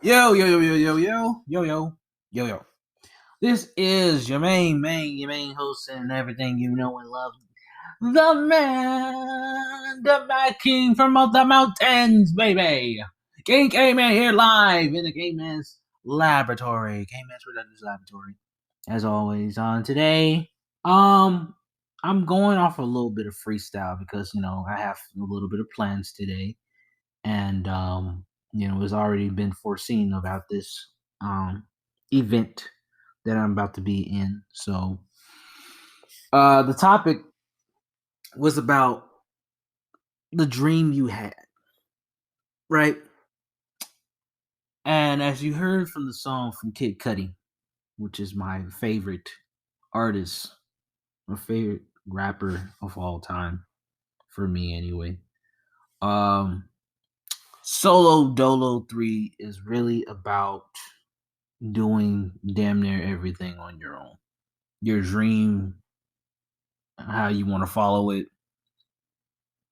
Yo, yo, yo, yo, yo, yo, yo, yo, yo, yo. This is your main host and everything you know and love. The man, the Mad King from the mountains, baby. King Kman here live in the Kman's laboratory. Kman's Productions Laboratory. As always, on today, um, I'm going off a little bit of freestyle because, I have a little bit of plans today and it's already been foreseen about this event that I'm about to be in. So the topic was about the dream you had, right? And as you heard from the song from Kid Cudi, which is my favorite artist, my favorite rapper of all time, for me anyway. Um Solo Dolo 3 is really about doing damn near everything on your own. Your dream, how you want to follow it.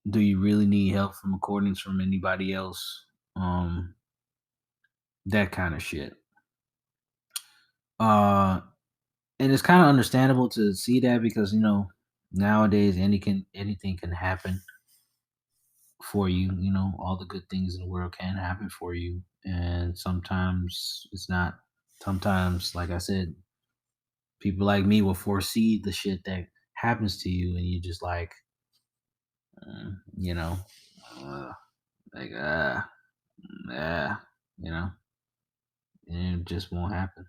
Do you really need help from recordings from anybody else? That kind of shit. Uh, and it's kind of understandable to see that because nowadays anything can happen for you. All the good things in the world can happen for you, and sometimes it's not. Sometimes, like I said, people like me will foresee the shit that happens to you, and you just like, uh, you know, uh, like yeah, you know, and it just won't happen.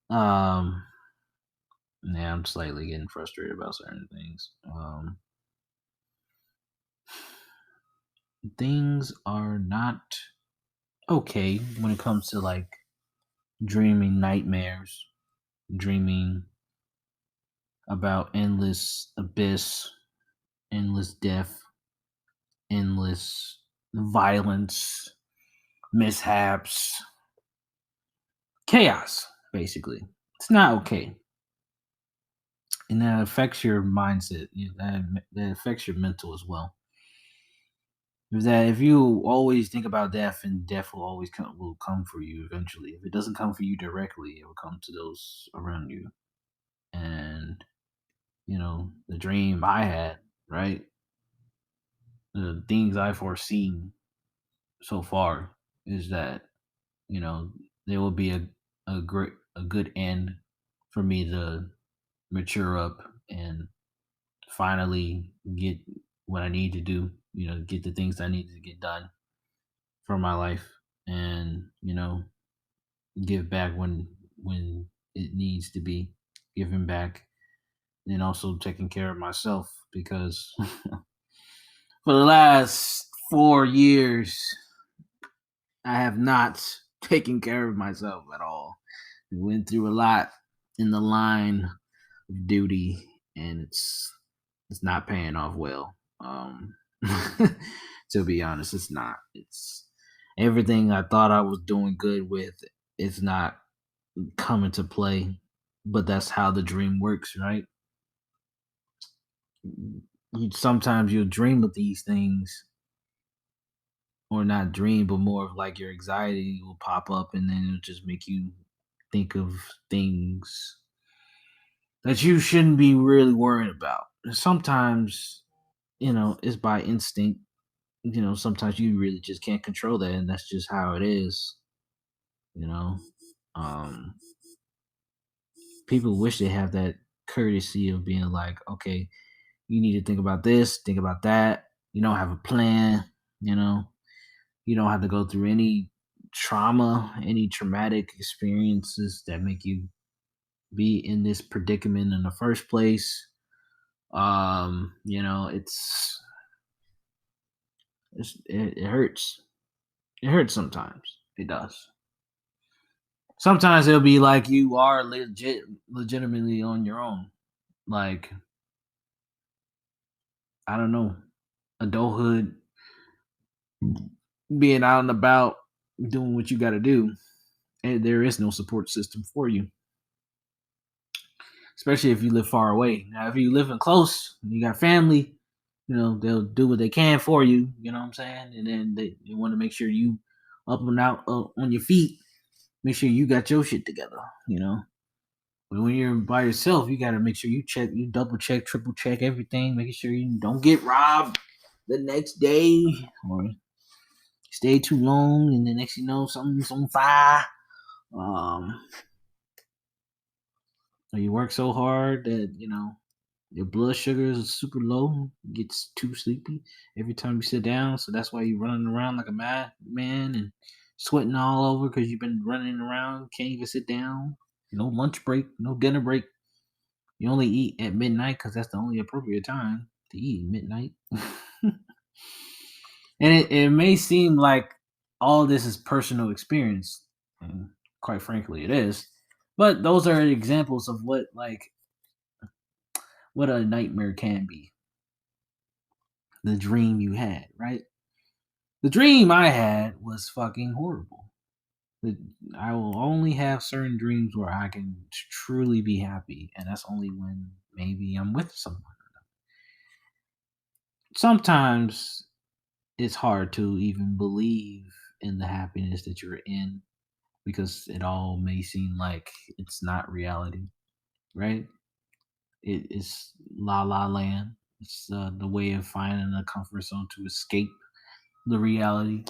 Um, yeah, I'm slightly getting frustrated about certain things. Things are not okay when it comes to like dreaming nightmares, dreaming about endless abyss, endless death, endless violence, mishaps, chaos, basically. It's not okay. And that affects your mindset. That affects your mental as well. Is that if you always think about death, and death will always come for you eventually. If it doesn't come for you directly, it will come to those around you. And the dream I had, right? The things I've foreseen so far is that you know there will be a good end for me to mature up and finally get what I need to do. Get the things I need to get done for my life, and give back when it needs to be given back, and also taking care of myself because for the last 4 years I have not taken care of myself at all. We went through a lot in the line of duty, and it's not paying off well. To be honest, it's not. It's everything I thought I was doing good with. It's not coming to play, but that's how the dream works, right? You sometimes you'll dream of these things, or not dream, but more of like your anxiety will pop up, and then it'll just make you think of things that you shouldn't be really worried about. Sometimes, it's by instinct. Sometimes you really just can't control that, and that's just how it is. You know, um, people wish they have that courtesy of being like, okay, you need to think about this, think about that. You don't have a plan. You know, you don't have to go through any trauma, any traumatic experiences that make you be in this predicament in the first place. It hurts. It hurts sometimes. It does. Sometimes it'll be like you are legitimately on your own. Like, I don't know, adulthood, being out and about, doing what you got to do, and there is no support system for you, especially if you live far away. Now, if you live in close, you got family, they'll do what they can for you. You know what I'm saying? And then they want to make sure you up and out on your feet. Make sure you got your shit together. But when you're by yourself, you got to make sure you double check, triple check everything, making sure you don't get robbed the next day or stay too long, and the next you know something's on fire. Um, or you work so hard that your blood sugar is super low, gets too sleepy every time you sit down. So that's why you're running around like a madman and sweating all over because you've been running around, can't even sit down. No lunch break, no dinner break. You only eat at midnight because that's the only appropriate time to eat, midnight. And it may seem like all this is personal experience, and quite frankly, it is. But those are examples of what a nightmare can be. The dream you had, right? The dream I had was fucking horrible. I will only have certain dreams where I can truly be happy, and that's only when maybe I'm with someone. Sometimes it's hard to even believe in the happiness that you're in because it all may seem like it's not reality, right? It's la la land. It's the way of finding a comfort zone to escape the reality.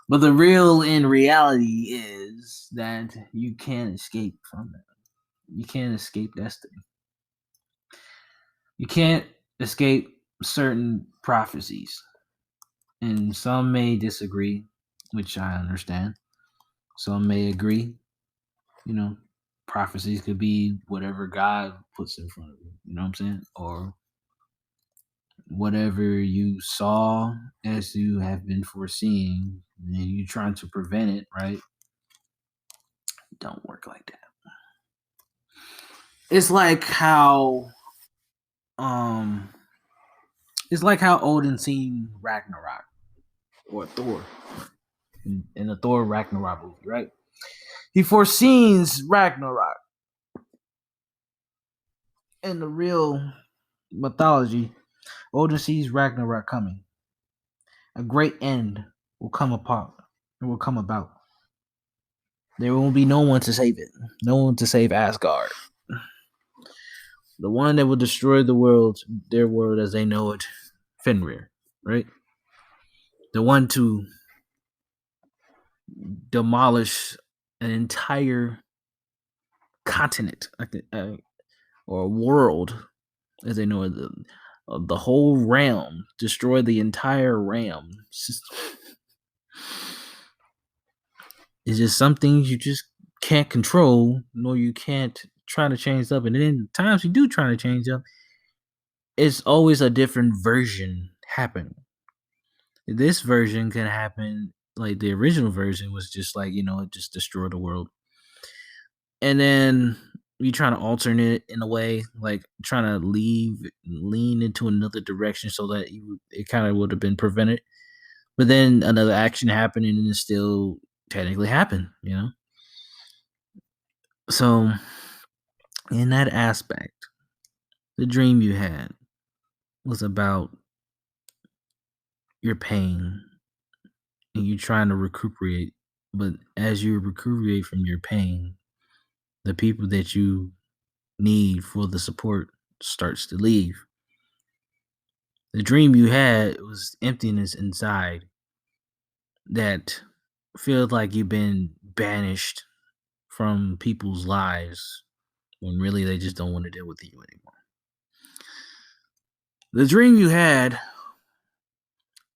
But the real in reality is that you can't escape from it. You can't escape destiny. You can't escape certain prophecies. And some may disagree, which I understand. Some may agree. You know, prophecies could be whatever God puts in front of you. You know what I'm saying? Or whatever you saw as you have been foreseeing and you trying to prevent it, right? Don't work like that. It's like how um Odin seen Ragnarok or Thor in the Thor Ragnarok movie, right? He foresees Ragnarok. In the real mythology, Odin sees Ragnarok coming. A great end will come apart. It will come about. There won't be no one to save it. No one to save Asgard. The one that will destroy their world as they know it, Fenrir, right? The one to demolish an entire continent, or a world as they know it, the whole realm, destroy the entire realm. It's just some things you just can't control, nor you can't try to change up. And then times you do try to change up, it's always a different version happening. This version can happen like the original version was just like, it just destroyed the world. And then you trying to alternate it in a way, like trying to lean into another direction so that it kind of would have been prevented. But then another action happened and it still technically happened. So in that aspect, the dream you had was about your pain and you trying to recuperate. But as you recuperate from your pain, the people that you need for the support starts to leave. The dream you had was emptiness inside that feels like you've been banished from people's lives when really they just don't want to deal with you anymore. The dream you had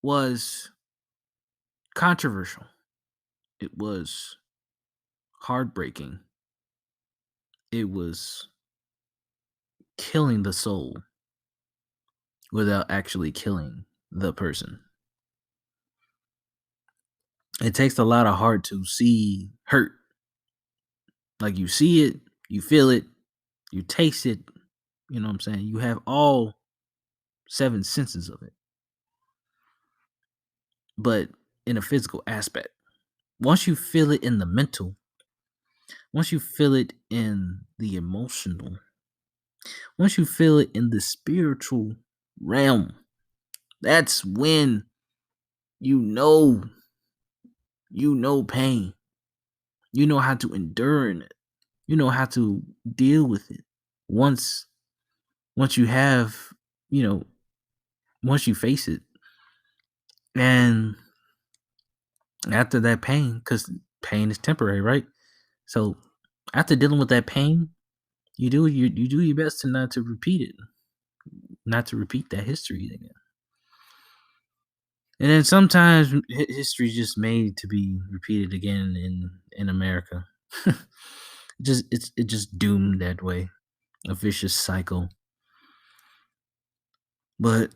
was controversial. It was heartbreaking. It was killing the soul without actually killing the person. It takes a lot of heart to see hurt. Like you see it, you feel it, you taste it. You know what I'm saying? You have all 7 senses of it. But in a physical aspect, once you feel it in the mental, once you feel it in the emotional, once you feel it in the spiritual realm, That's when you know you know pain. You know how to endure in it. You know how to deal with it. Once once you have, you know, once you face it. And after that pain, because pain is temporary, right? So after dealing with that pain, you do your best to not to repeat it, not to repeat that history again. And then sometimes history is just made to be repeated again in America. It just doomed that way, a vicious cycle. But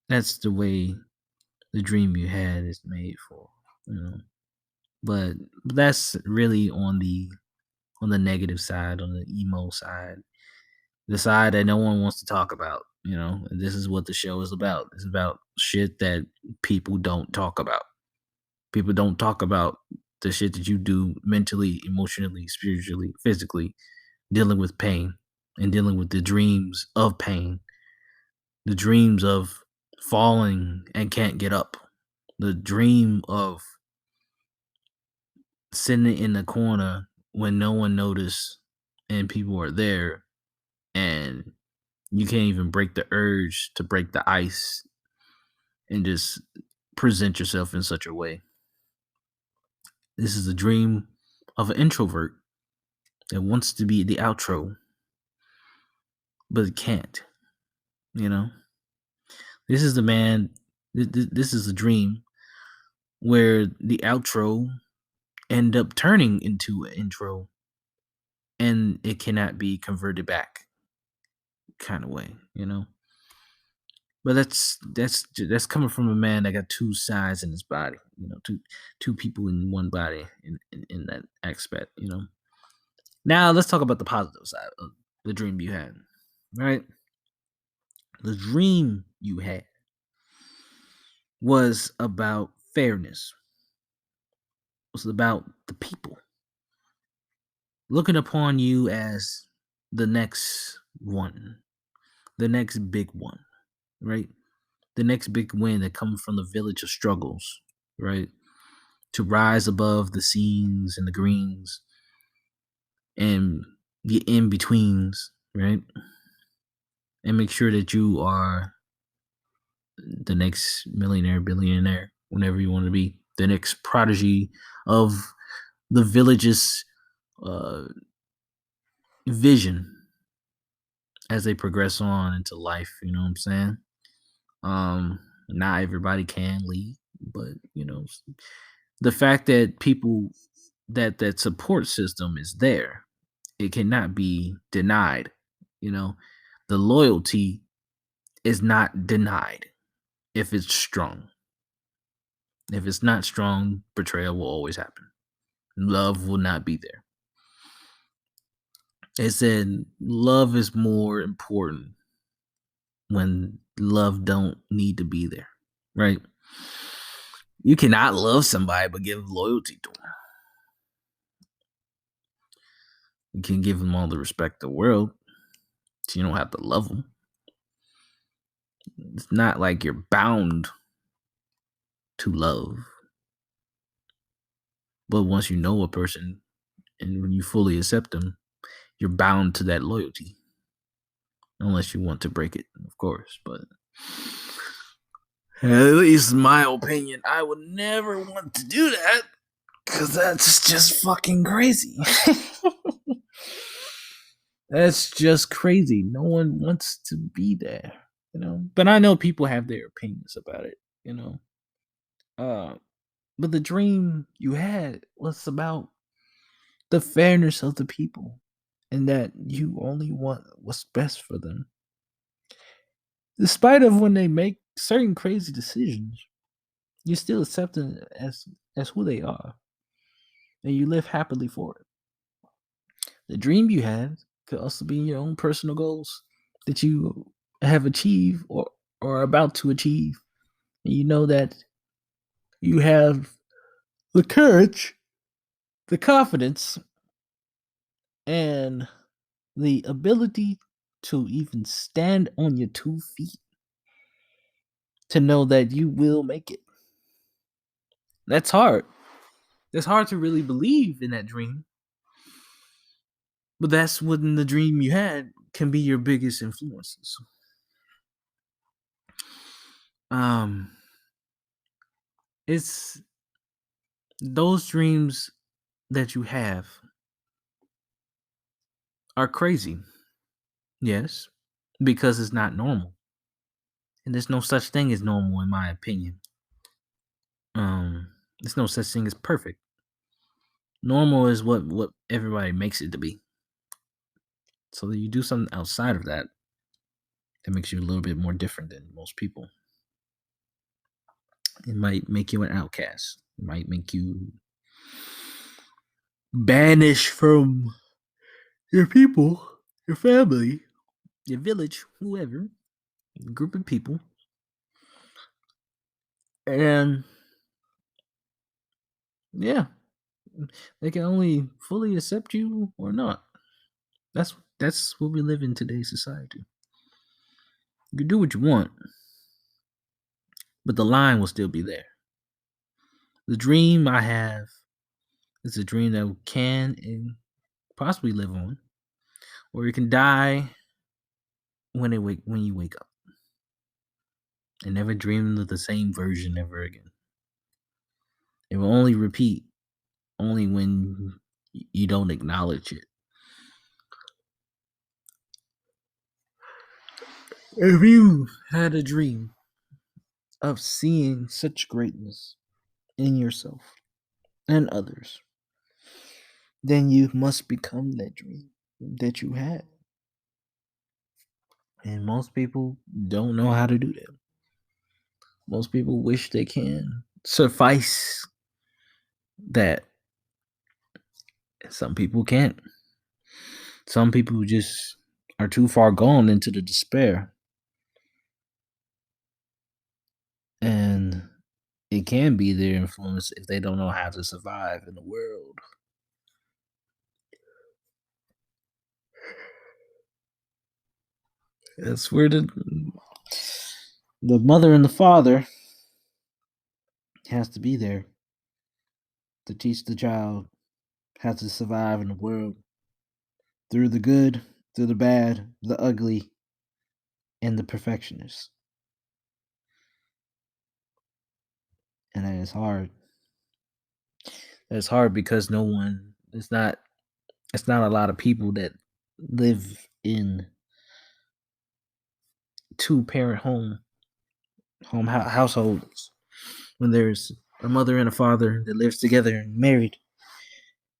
that's the way the dream you had is made for, you know. But that's really on the negative side, on the emo side, the side that no one wants to talk about. You know, and this is what the show is about. It's about shit that people don't talk about. People don't talk about the shit that you do mentally, emotionally, spiritually, physically, dealing with pain and dealing with the dreams of pain, the dreams of falling and can't get up, the dream of sitting in the corner when no one noticed and people are there and you can't even break the urge to break the ice and just present yourself in such a way. This is a dream of an introvert that wants to be the outro, but it can't, you know? This is the man, this is a dream where the outro end up turning into an intro and it cannot be converted back kind of way, you know? But that's coming from a man that got two sides in his body, you know, two people in one body in that aspect, you know. Now let's talk about the positive side of the dream you had. Right? The dream you had was about fairness. It was about the people looking upon you as the next one, the next big one, right? The next big win that comes from the village of struggles, right? To rise above the scenes and the greens and the in betweens, right? And make sure that you are the next millionaire, billionaire, whenever you want to be, the next prodigy of the village's uh, vision as they progress on into life. You know what I'm saying? Not everybody can lead, but you know, the fact that people that support system is there, it cannot be denied. You know, the loyalty is not denied if it's strong. If it's not strong, betrayal will always happen. Love will not be there. It said love is more important when love don't need to be there, right? You cannot love somebody but give loyalty to them. You can give them all the respect in the world, so you don't have to love them. It's not like you're bound to love, but once you know a person and when you fully accept them, you're bound to that loyalty, unless you want to break it, of course. But at least in my opinion, I would never want to do that because that's just fucking crazy. That's just crazy. No one wants to be there, you know. But I know people have their opinions about it, you know. Uh, but the dream you had was about the fairness of the people and that you only want what's best for them. Despite of when they make certain crazy decisions, you still accept them as who they are and you live happily for it. The dream you had could also be your own personal goals that you have achieved or are about to achieve. And you know that you have the courage, the confidence, and the ability to even stand on your 2 feet to know that you will make it. That's hard. It's hard to really believe in that dream. But that's when the dream you had can be your biggest influences. Um, it's those dreams that you have are crazy. Yes, because it's not normal. And there's no such thing as normal in my opinion. There's no such thing as perfect. Normal is what everybody makes it to be. So you do something outside of that that makes you a little bit more different than most people. It might make you an outcast. It might make you banished from your people, your family, your village, whoever, a group of people. And yeah, they can only fully accept you or not. That's what we live in today's society. You can do what you want, but the line will still be there. The dream I have is a dream that can and possibly live on, or you can die when you wake up and never dream of the same version ever again. It will only repeat only when you don't acknowledge it. If you had a dream of seeing such greatness in yourself and others, then you must become that dream that you had. And most people don't know how to do that. Most people wish they can suffice that. Some people can't. Some people just are too far gone into the despair. And it can be their influence if they don't know how to survive in the world. That's where the mother and the father has to be there to teach the child how to survive in the world through the good, through the bad, the ugly, and the perfectionist. And that is hard. It's hard because no one it's not a lot of people that live in two parent households when there's a mother and a father that lives together and married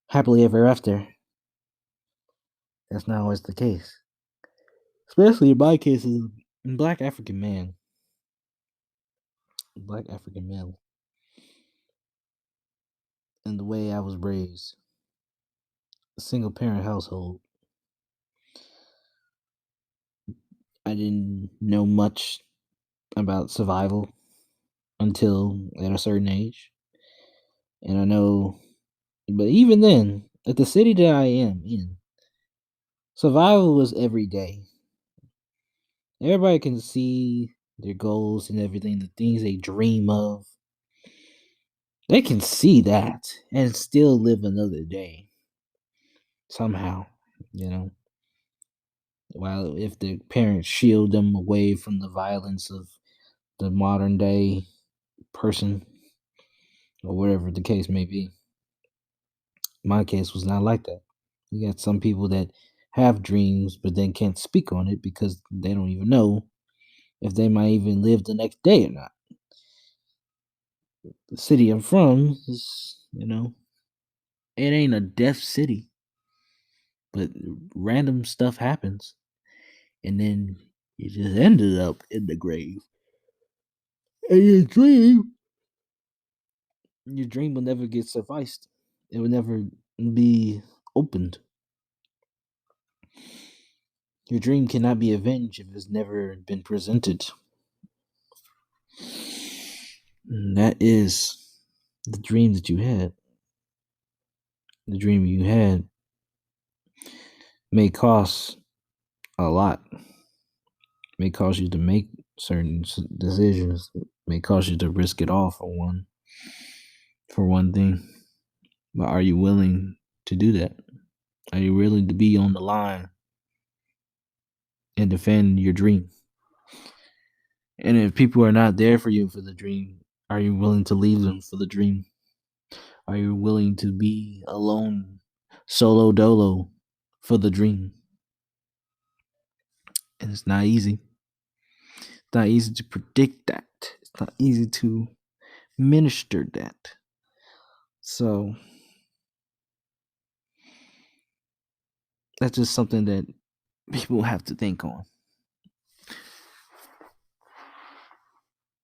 happily ever after. That's not always the case. Especially in my case as a black African man. Black African male. And the way I was raised. A single parent household. I didn't know much about survival until at a certain age. And I know, but even then, at the city that I am in, survival was every day. Everybody can see their goals and everything, the things they dream of. They can see that and still live another day somehow, you know. While if the parents shield them away from the violence of the modern day person or whatever the case may be. My case was not like that. You got some people that have dreams but then can't speak on it because they don't even know if they might even live the next day or not. The city I'm from is, it ain't a deaf city, but random stuff happens. And then you just ended up in the grave. And your dream will never get sufficed. It will never be opened. Your dream cannot be avenged if it's never been presented. And that is the dream that you had. The dream you had may cost a lot. May cost you to make, certain decisions may cause you to risk it all for one thing. But are you willing to do that? Are you willing to be on the line and defend your dream? And if people are not there for you for the dream, are you willing to leave them for the dream? Are you willing to be alone, solo dolo for the dream? And it's not easy. It's not easy to predict that. It's not easy to minister that. So that's just something that people have to think on.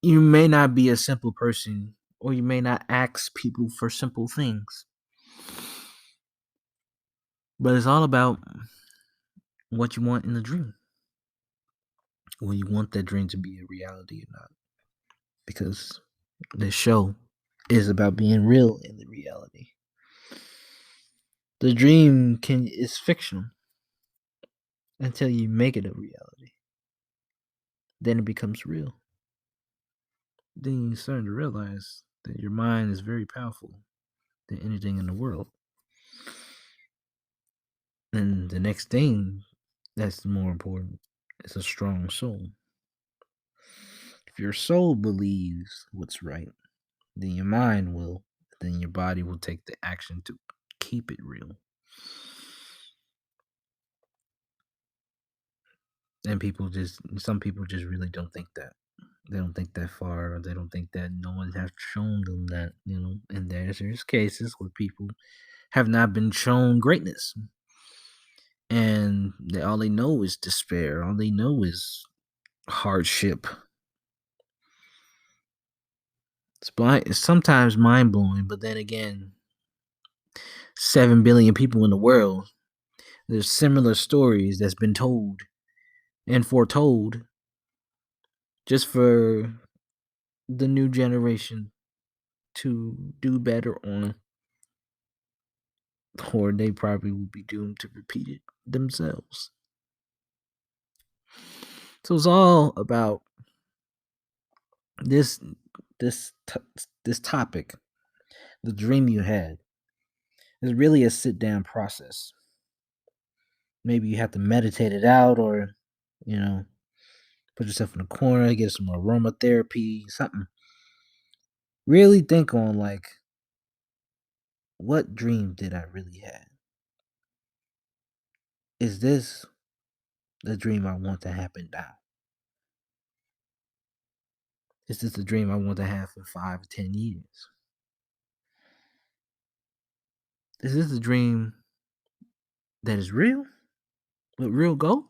You may not be a simple person, or you may not ask people for simple things. But it's all about what you want in the dream. Will you want that dream to be a reality or not? Because this show is about being real in the reality. The dream is fictional until you make it a reality. Then it becomes real. Then you start to realize that your mind is very powerful than anything in the world. And the next thing that's more important is a strong soul. If your soul believes what's right, then your mind will, then your body will take the action to keep it real. And some people just really don't think that. They don't think that far, or they don't think that no one has shown them that, and there's cases where people have not been shown greatness. And all they know is despair. All they know is hardship. It's sometimes mind blowing, but then again, 7 billion people in the world. There's similar stories that's been told and foretold just for the new generation to do better on, or they probably will be doomed to repeat it themselves. So it's all about this topic, the dream you had. Is really a sit down process. Maybe you have to meditate it out, or put yourself in a corner, get some aromatherapy, something. Really think on, like, what dream did I really have? Is this the dream I want to happen now? Is this the dream I want to have for 5 or 10 years? Is this a dream that is real, with real goals?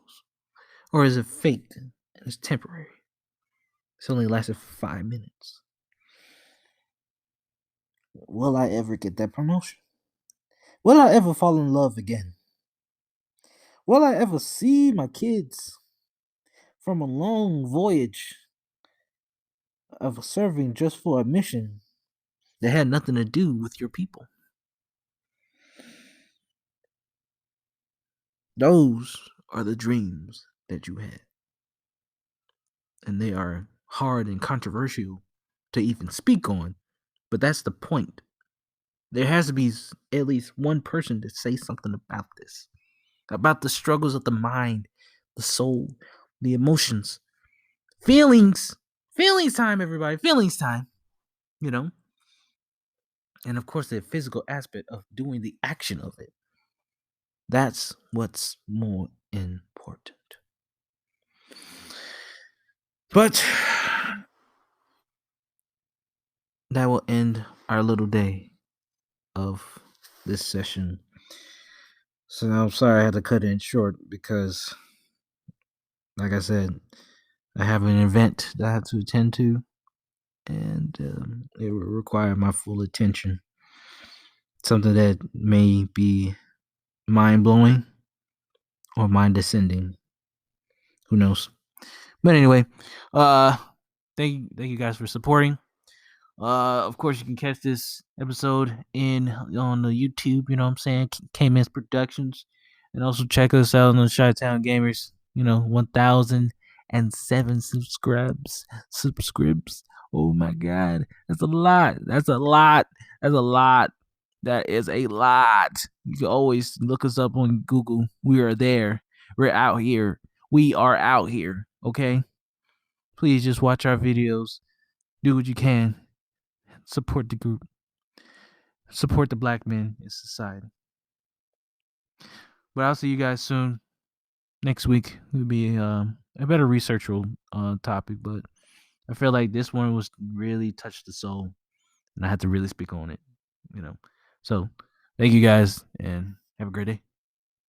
Or is it fake and it's temporary? It's only lasted for 5 minutes. Will I ever get that promotion? Will I ever fall in love again? Will I ever see my kids from a long voyage of serving just for a mission that had nothing to do with your people? Those are the dreams that you had. And they are hard and controversial to even speak on, but that's the point. There has to be at least one person to say something about this, about the struggles of the mind, the soul, the emotions, feelings. Feelings time, everybody. Feelings time. And of course, the physical aspect of doing the action of it. That's what's more important. But that will end our little day of this session. So I'm sorry I had to cut it short because, like I said, I have an event that I have to attend to, and it will require my full attention. Something that may be mind blowing or mind descending. Who knows? But anyway, thank you guys for supporting. Of course, you can catch this episode on the YouTube. You know what I'm saying? Kman's Productions, and also check us out on the Chi-Town Gamers. 1000 subscribes. Oh my god. That's a lot. That's a lot. That's a lot. That is a lot. You can always look us up on Google. We are there. We're out here. We are out here. Okay? Please just watch our videos. Do what you can. Support the group. Support the black men in society. But I'll see you guys soon. Next week will be a better researchable topic, but I feel like this one was really touched the soul, and I had to really speak on it. You know, so thank you guys, and have a great day.